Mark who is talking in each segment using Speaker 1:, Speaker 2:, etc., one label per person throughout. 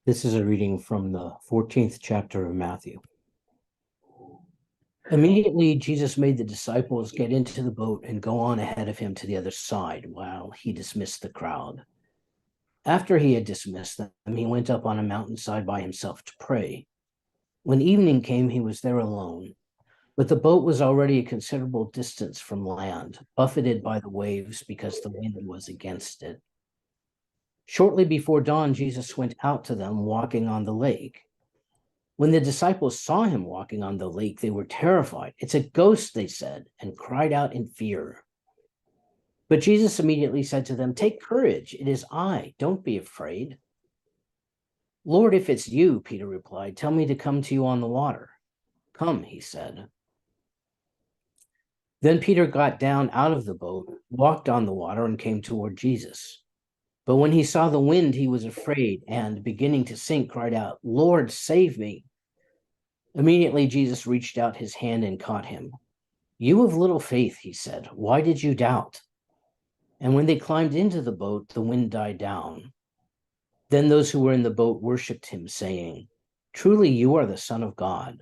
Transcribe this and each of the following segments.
Speaker 1: This is a reading from the 14th chapter of Matthew. Immediately, Jesus made the disciples get into the boat and go on ahead of him to the other side while he dismissed the crowd. After he had dismissed them, he went up on a mountainside by himself to pray. When evening came, he was there alone, but the boat was already a considerable distance from land, buffeted by the waves because the wind was against it. Shortly before dawn, Jesus went out to them walking on the lake. When the disciples saw him walking on the lake, they were terrified. "It's a ghost," they said, and cried out in fear. But Jesus immediately said to them, "Take courage, it is I, don't be afraid." "Lord, if it's you," Peter replied, "tell me to come to you on the water." "Come," he said. Then Peter got down out of the boat, walked on the water, and came toward Jesus. But when he saw the wind, he was afraid, and beginning to sink, cried out, "Lord, save me." Immediately Jesus reached out his hand and caught him. "You of little faith," he said, "why did you doubt?" And when they climbed into the boat, the wind died down. Then those who were in the boat worshipped him, saying, "Truly you are the Son of God."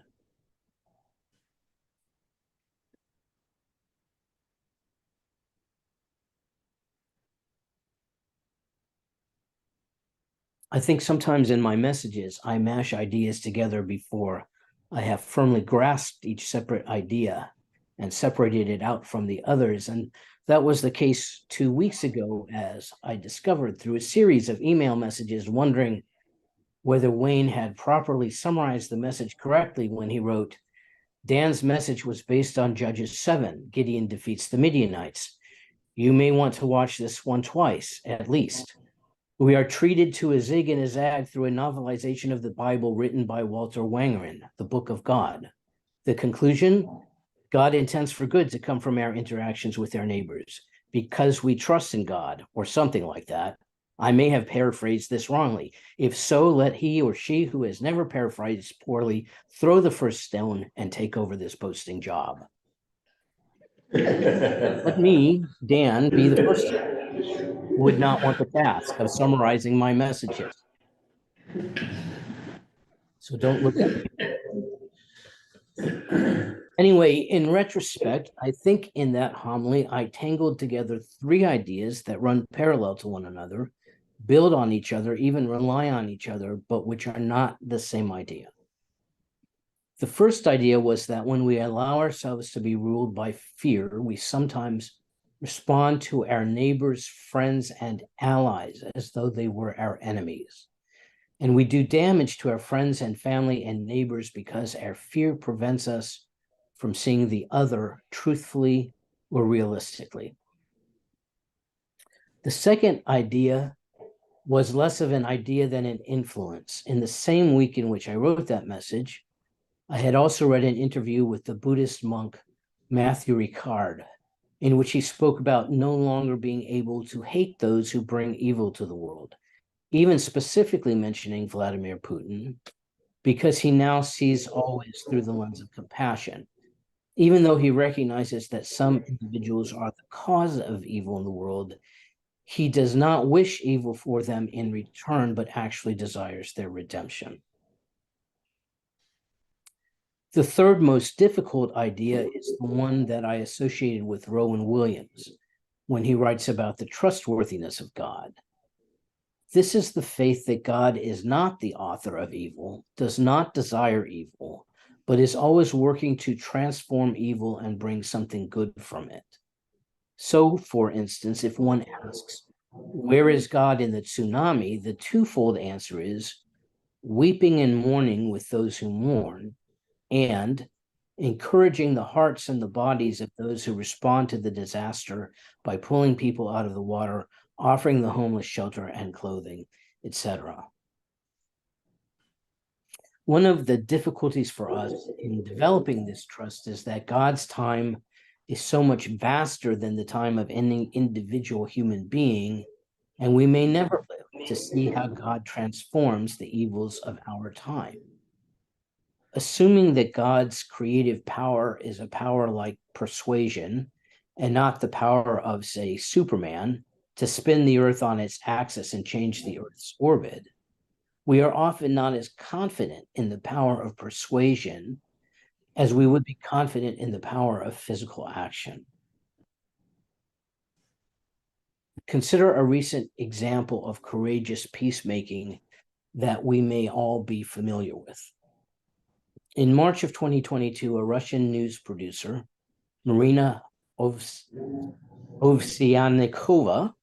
Speaker 1: I think sometimes in my messages, I mash ideas together before I have firmly grasped each separate idea and separated it out from the others. And that was the case 2 weeks ago, as I discovered through a series of email messages wondering whether Wayne had properly summarized the message correctly when he wrote, "Dan's message was based on Judges 7. Gideon defeats the Midianites. You may want to watch this one twice, at least. We are treated to a zig and a zag through a novelization of the Bible written by Walter Wangerin, The Book of God. The conclusion: God intends for good to come from our interactions with our neighbors, because we trust in God," or something like that. I may have paraphrased this wrongly. If so, let he or she who has never paraphrased poorly throw the first stone and take over this posting job. Let me, Dan, be the person who would not want the task of summarizing my messages. So don't look at me. Anyway, in retrospect, I think in that homily, I tangled together 3 ideas that run parallel to one another, build on each other, even rely on each other, but which are not the same idea. The first idea was that when we allow ourselves to be ruled by fear, we sometimes respond to our neighbors, friends, and allies as though they were our enemies. And we do damage to our friends and family and neighbors because our fear prevents us from seeing the other truthfully or realistically. The second idea was less of an idea than an influence. In the same week in which I wrote that message, I had also read an interview with the Buddhist monk Matthew Ricard, in which he spoke about no longer being able to hate those who bring evil to the world, even specifically mentioning Vladimir Putin, because he now sees always through the lens of compassion. Even though he recognizes that some individuals are the cause of evil in the world, he does not wish evil for them in return, but actually desires their redemption. The third most difficult idea is the one that I associated with Rowan Williams when he writes about the trustworthiness of God. This is the faith that God is not the author of evil, does not desire evil, but is always working to transform evil and bring something good from it. So, for instance, if one asks, "Where is God in the tsunami?" the twofold answer is weeping and mourning with those who mourn, and encouraging the hearts and the bodies of those who respond to the disaster by pulling people out of the water, offering the homeless shelter and clothing, etc. One of the difficulties for us in developing this trust is that God's time is so much vaster than the time of any individual human being, and we may never live to see how God transforms the evils of our time. Assuming that God's creative power is a power like persuasion and not the power of, say, Superman to spin the Earth on its axis and change the Earth's orbit, we are often not as confident in the power of persuasion as we would be confident in the power of physical action. Consider a recent example of courageous peacemaking that we may all be familiar with. In March of 2022, a Russian news producer, Marina Ovsyannikova,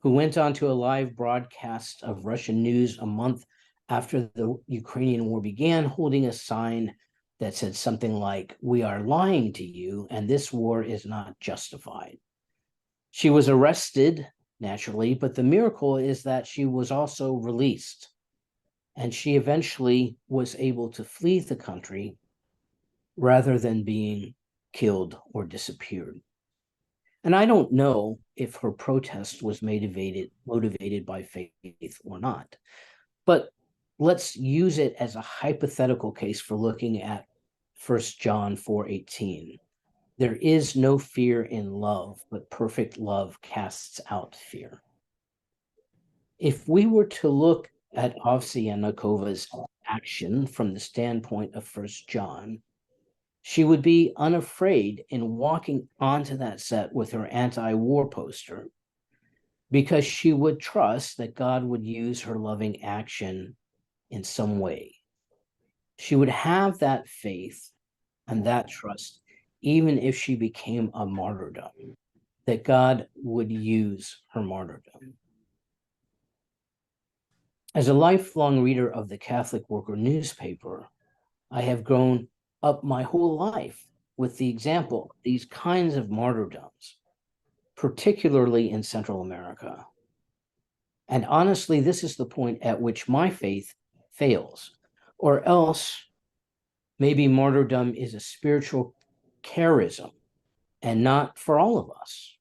Speaker 1: who went on to a live broadcast of Russian news a month after the Ukrainian war began, holding a sign that said something like, "We are lying to you, and this war is not justified." She was arrested, naturally, but the miracle is that she was also released, and she eventually was able to flee the country rather than being killed or disappeared. And I don't know if her protest was motivated by faith or not, but let's use it as a hypothetical case for looking at 1 John 4:18. There is no fear in love, but perfect love casts out fear. If we were to look at Ovsyanikova's action from the standpoint of 1 John, she would be unafraid in walking onto that set with her anti-war poster because she would trust that God would use her loving action in some way. She would have that faith and that trust, even if she became a martyrdom, that God would use her martyrdom. As a lifelong reader of the Catholic Worker newspaper, I have grown up my whole life with the example of these kinds of martyrdoms, particularly in Central America. And honestly, this is the point at which my faith fails, or else maybe martyrdom is a spiritual charism and not for all of us.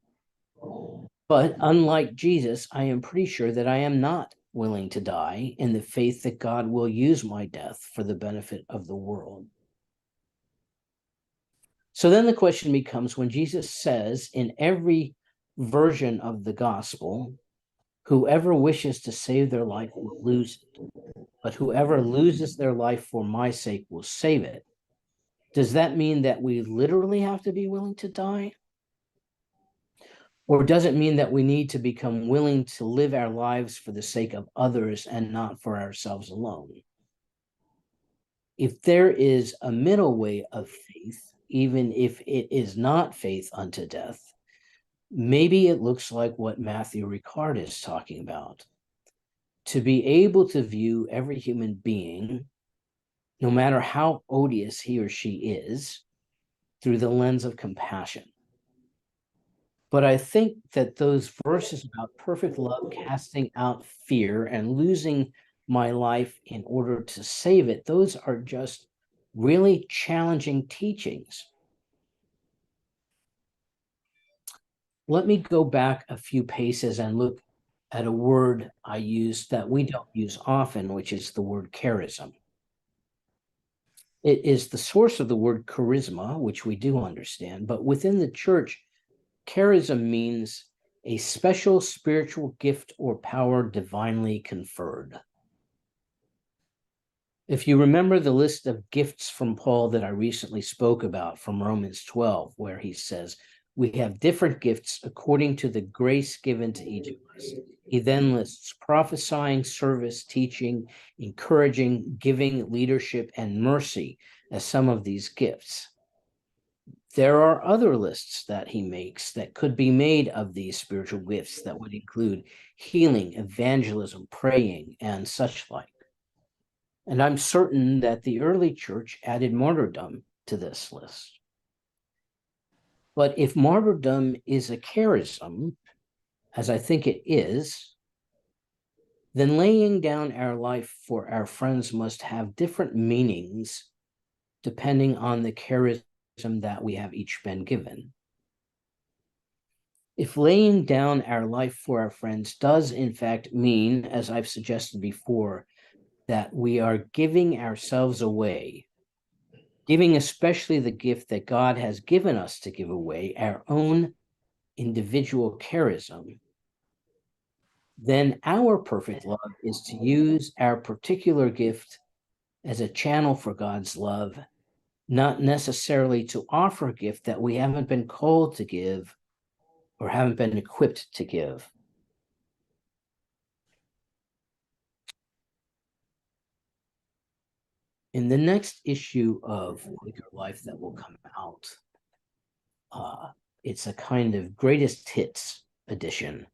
Speaker 1: But unlike Jesus, I am pretty sure that I am not willing to die in the faith that God will use my death for the benefit of the world. So then the question becomes, when Jesus says in every version of the gospel, whoever wishes to save their life will lose it, but whoever loses their life for my sake will save it, does that mean that we literally have to be willing to die? Or does it mean that we need to become willing to live our lives for the sake of others and not for ourselves alone? If there is a middle way of faith, even if it is not faith unto death, maybe it looks like what Matthew Ricard is talking about. To be able to view every human being, no matter how odious he or she is, through the lens of compassion. But I think that those verses about perfect love casting out fear and losing my life in order to save it, those are just really challenging teachings. Let me go back a few paces and look at a word I use that we don't use often, which is the word charism. It is the source of the word charisma, which we do understand, but within the church, charism means a special spiritual gift or power divinely conferred. If you remember the list of gifts from Paul that I recently spoke about from Romans 12, where he says, we have different gifts according to the grace given to each of us. He then lists prophesying, service, teaching, encouraging, giving, leadership, and mercy as some of these gifts. There are other lists that he makes that could be made of these spiritual gifts that would include healing, evangelism, praying, and such like. And I'm certain that the early church added martyrdom to this list. But if martyrdom is a charism, as I think it is, then laying down our life for our friends must have different meanings depending on the charism that we have each been given. If laying down our life for our friends does in fact mean, as I've suggested before, that we are giving ourselves away, giving especially the gift that God has given us to give away, our own individual charism, then our perfect love is to use our particular gift as a channel for God's love, not necessarily to offer a gift that we haven't been called to give or haven't been equipped to give. In the next issue of Quaker Life that will come out, it's a kind of greatest hits edition,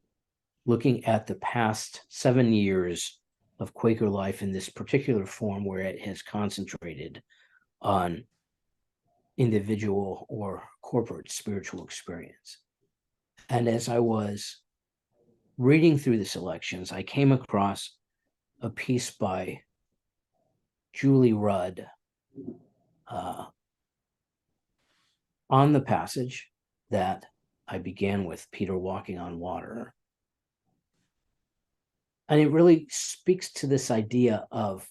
Speaker 1: looking at the past 7 years of Quaker life in this particular form, where it has concentrated on individual or corporate spiritual experience. And as I was reading through the selections, I came across a piece by Julie Rudd on the passage that I began with, Peter walking on water. And it really speaks to this idea of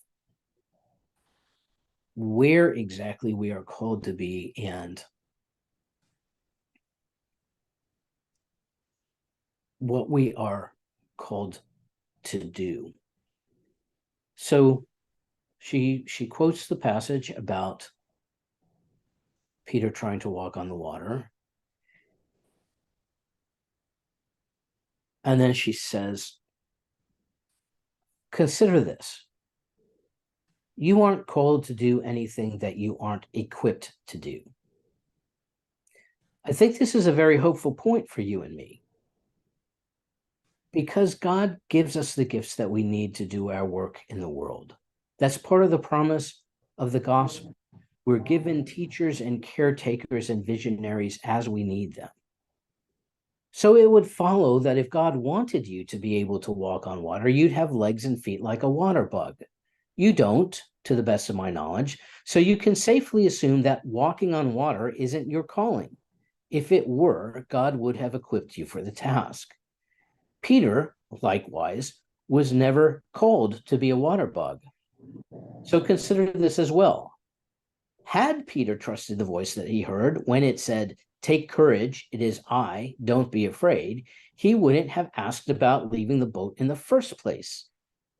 Speaker 1: where exactly we are called to be and what we are called to do. So she quotes the passage about Peter trying to walk on the water. And then she says, consider this. You aren't called to do anything that you aren't equipped to do. I think this is a very hopeful point for you and me, because God gives us the gifts that we need to do our work in the world. That's part of the promise of the gospel. We're given teachers and caretakers and visionaries as we need them. So it would follow that if God wanted you to be able to walk on water, you'd have legs and feet like a water bug. You don't, to the best of my knowledge. So you can safely assume that walking on water isn't your calling. If it were, God would have equipped you for the task. Peter, likewise, was never called to be a water bug. So consider this as well. Had Peter trusted the voice that he heard when it said, "Take courage, it is I, don't be afraid," he wouldn't have asked about leaving the boat in the first place.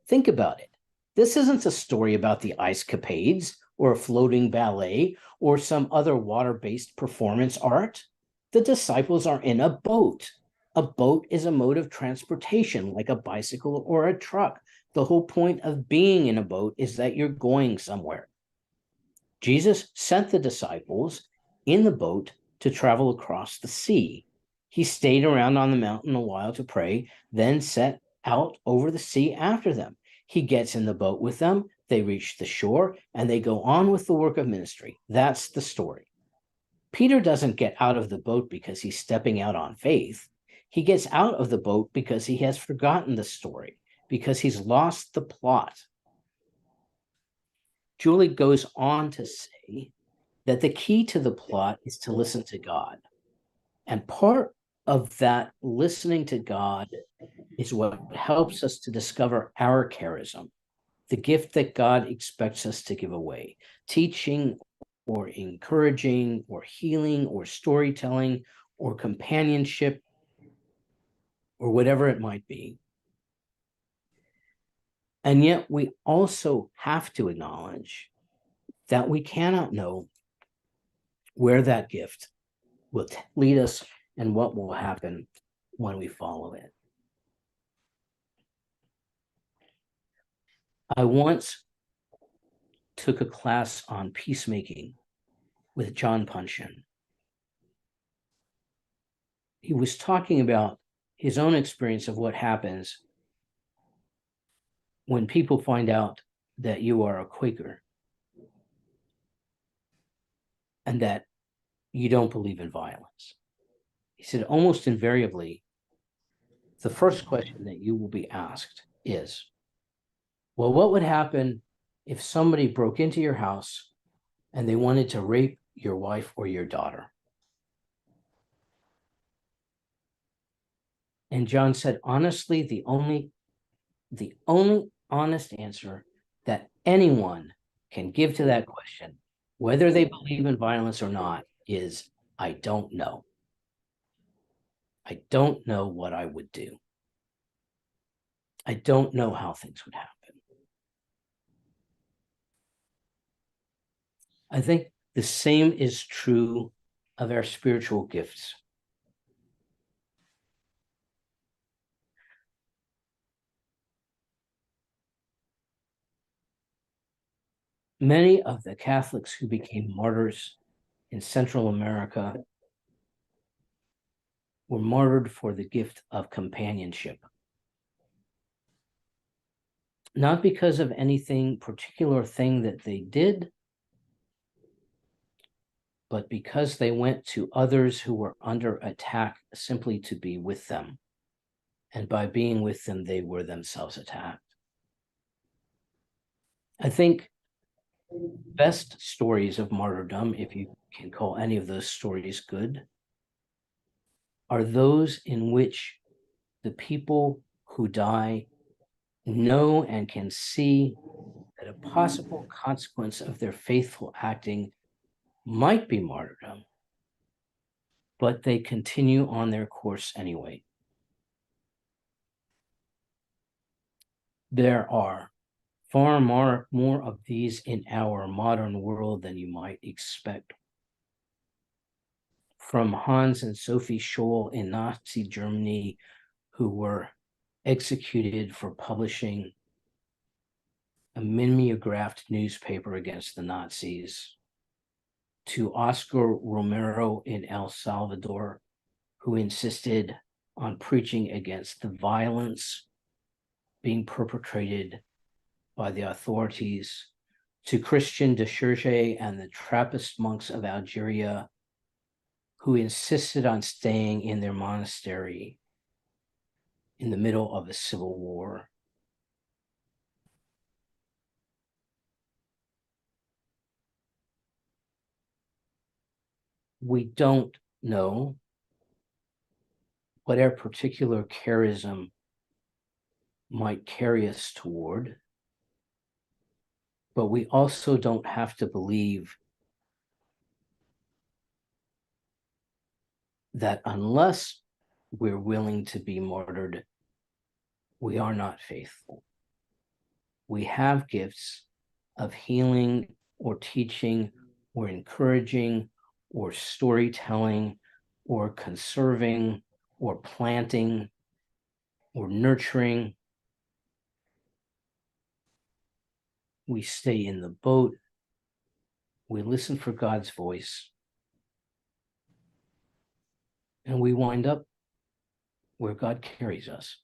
Speaker 1: Think about it. This isn't a story about the ice capades or a floating ballet or some other water-based performance art. The disciples are in a boat. A boat is a mode of transportation, like a bicycle or a truck. The whole point of being in a boat is that you're going somewhere. Jesus sent the disciples in the boat to travel across the sea. He stayed around on the mountain a while to pray, then set out over the sea after them. He gets in the boat with them, they reach the shore, and they go on with the work of ministry. That's the story. Peter doesn't get out of the boat because he's stepping out on faith. He gets out of the boat because he has forgotten the story, because he's lost the plot. Julie goes on to say that the key to the plot is to listen to God. And part of that listening to God is what helps us to discover our charism, the gift that God expects us to give away, teaching or encouraging or healing or storytelling or companionship or whatever it might be. And yet we also have to acknowledge that we cannot know where that gift will lead us and what will happen when we follow it. I once took a class on peacemaking with John Punshin. He was talking about his own experience of what happens when people find out that you are a Quaker and that you don't believe in violence. He said, almost invariably, the first question that you will be asked is, well, what would happen if somebody broke into your house and they wanted to rape your wife or your daughter? And John said, honestly, the only honest answer that anyone can give to that question, whether they believe in violence or not, is, I don't know. I don't know what I would do. I don't know how things would happen. I think the same is true of our spiritual gifts. Many of the Catholics who became martyrs in Central America were martyred for the gift of companionship. Not because of anything particular thing that they did, but because they went to others who were under attack simply to be with them. And by being with them, they were themselves attacked. I think best stories of martyrdom, if you can call any of those stories good, are those in which the people who die know and can see that a possible consequence of their faithful acting might be martyrdom, but they continue on their course anyway. There are far more of these in our modern world than you might expect. From Hans and Sophie Scholl in Nazi Germany, who were executed for publishing a mimeographed newspaper against the Nazis, to Oscar Romero in El Salvador, who insisted on preaching against the violence being perpetrated by the authorities, to Christian de Churche and the Trappist monks of Algeria, who insisted on staying in their monastery in the middle of a civil war. We don't know what our particular charism might carry us toward, but we also don't have to believe that unless we're willing to be martyred, we are not faithful. We have gifts of healing or teaching or encouraging or storytelling or conserving or planting or nurturing. We stay in the boat. We listen for God's voice. And we wind up where God carries us.